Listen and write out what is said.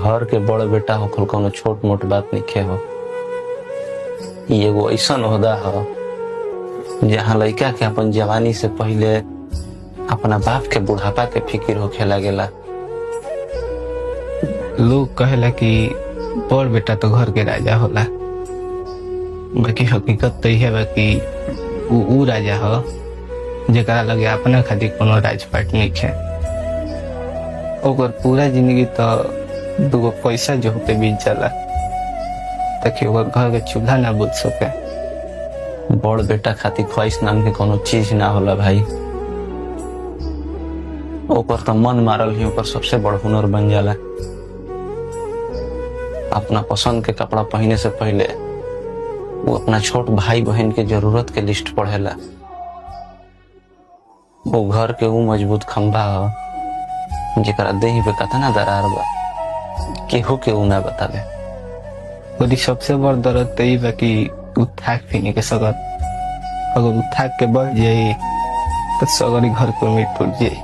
घर के बड़ बेटा होखल कोनो छोट मोट बात नहीं हो। ई एगो ऐसा ओहदा हो जहाँ लड़का के अपन जवानी से पहले अपना बाप के बुढ़ापा के फिक्र होखे लागेला। लोग कहेला कि बड़ बेटा तो घर के राजा होला, बाकी हकीकत तो यह बा कि ऊ राजा हो जेकरा लगे अपना खातिर कोनो राजपाट नहीं है। ओकर पूरा जिंदगी तो दूगो पैसा जो होते बीत जाला ताकि ओकर घर के चूल्हा ना बुझ सके। बड़ बेटा खातिर ख्वाहिश नाम के कोनो चीज ना होला भाई। ओकर तो मन मारल ही ओकर सबसे बड़ हुनर बन जाला। अपना पसंद के कपड़ा पहने से पहले वो अपना छोट भाई बहन के जरूरत के लिस्ट पढ़ेला। वो घर के वो मजबूत खंभा हो जेकरा देह पे कतना दरार बा केहू के ऊ ना बतावे। ओदी सबसे बड़ दर्द तो ई बा कि ऊ थाक भी नहीं के सकत। अगर ऊ थाक के बढ़ जाई तो सगरी घर पे मीट फूट जाई।